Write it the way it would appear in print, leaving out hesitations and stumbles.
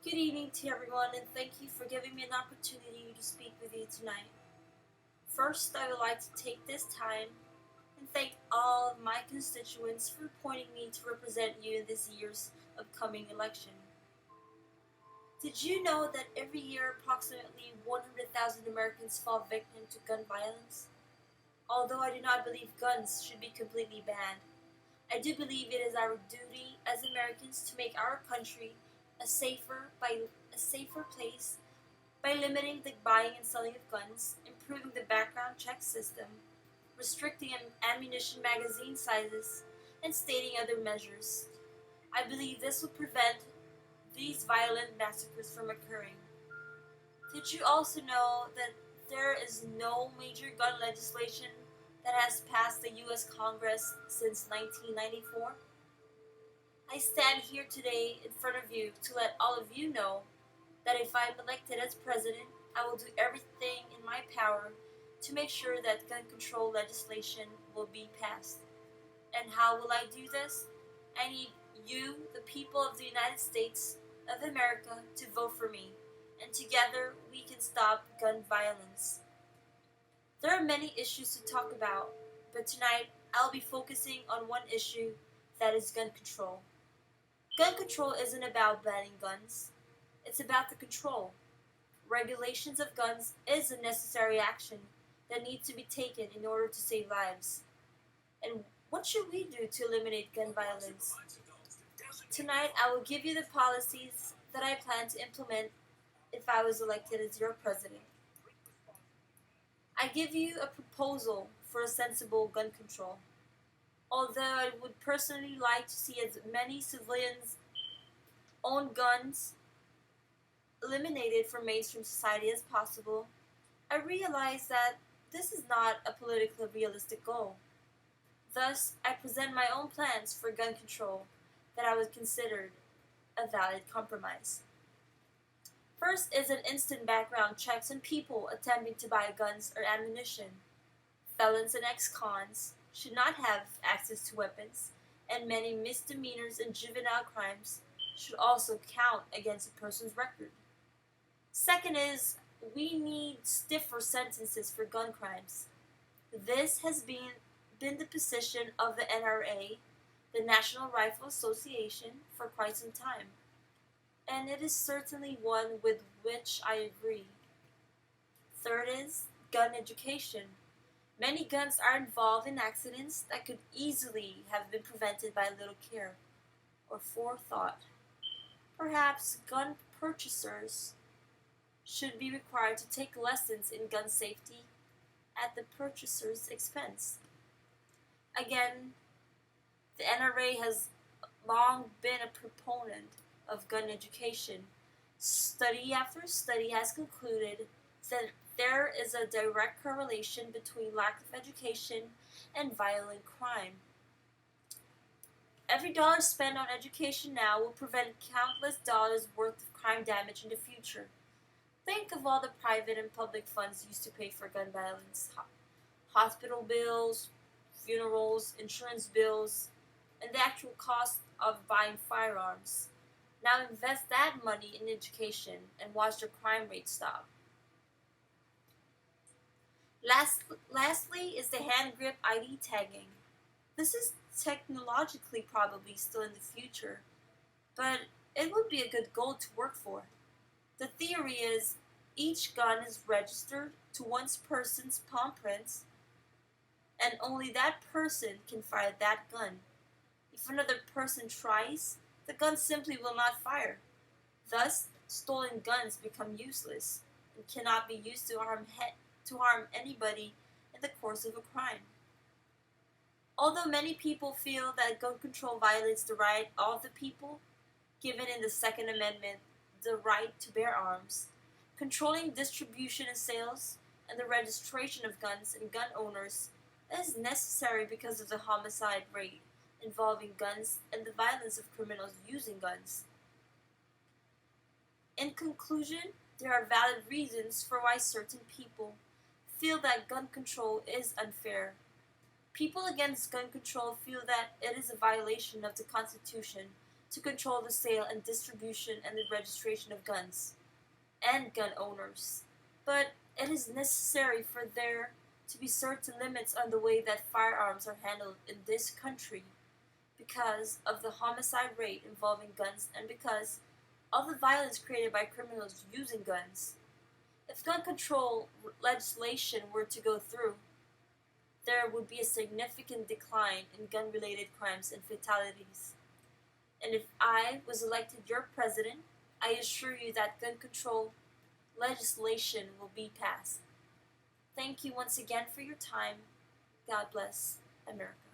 Good evening to everyone, and thank you for giving me an opportunity to speak with you tonight. First, I would like to take this time and thank all of my constituents for appointing me to represent you in this year's upcoming election. Did you know that every year approximately 100,000 Americans fall victim to gun violence? Although I do not believe guns should be completely banned, I do believe it is our duty as Americans to make our country a a safer place by limiting the buying and selling of guns, improving the background check system, restricting ammunition magazine sizes, and stating other measures. I believe this will prevent these violent massacres from occurring. Did you also know that there is no major gun legislation that has passed the U.S. Congress since 1994? I stand here today in front of you to let all of you know that if I am elected as president, I will do everything in my power to make sure that gun control legislation will be passed. And how will I do this? I need you, the people of the United States of America, to vote for me, and together we can stop gun violence. There are many issues to talk about, but tonight I'll be focusing on one issue, that is gun control. Gun control isn't about banning guns, it's about the control. Regulations of guns is a necessary action that needs to be taken in order to save lives. And what should we do to eliminate gun violence? Tonight, I will give you the policies that I plan to implement if I was elected as your president. I give you a proposal for a sensible gun control. Although I would personally like to see as many civilians own guns eliminated from mainstream society as possible, I realize that this is not a politically realistic goal. Thus, I present my own plans for gun control that I would consider a valid compromise. First is an instant background checks on people attempting to buy guns or ammunition. Felons and ex-cons should not have access to weapons, and many misdemeanors and juvenile crimes should also count against a person's record. Second is we need stiffer sentences for gun crimes. This has been the position of the NRA, the National Rifle Association, for quite some time, and it is certainly one with which I agree. Third is gun education. Many guns are involved in accidents that could easily have been prevented by little care or forethought. Perhaps gun purchasers should be required to take lessons in gun safety at the purchaser's expense. Again, the NRA has long been a proponent of gun education. Study after study has concluded that there is a direct correlation between lack of education and violent crime. Every dollar spent on education now will prevent countless dollars worth of crime damage in the future. Think of all the private and public funds used to pay for gun violence: hospital bills, funerals, insurance bills, and the actual cost of buying firearms. Now invest that money in education and watch the crime rate stop. Lastly is the hand grip ID tagging. This is technologically probably still in the future, but it would be a good goal to work for. The theory is each gun is registered to one person's palm prints, and only that person can fire that gun. If another person tries, the gun simply will not fire. Thus, stolen guns become useless and cannot be used to harm anybody in the course of a crime. Although many people feel that gun control violates the right of the people, given in the Second Amendment the right to bear arms, controlling distribution and sales and the registration of guns and gun owners is necessary because of the homicide rate involving guns and the violence of criminals using guns. In conclusion, there are valid reasons for why certain people feel that gun control is unfair. People against gun control feel that it is a violation of the Constitution to control the sale and distribution and the registration of guns and gun owners. But it is necessary for there to be certain limits on the way that firearms are handled in this country because of the homicide rate involving guns and because of the violence created by criminals using guns. If gun control legislation were to go through, there would be a significant decline in gun-related crimes and fatalities. And if I was elected your president, I assure you that gun control legislation will be passed. Thank you once again for your time. God bless America.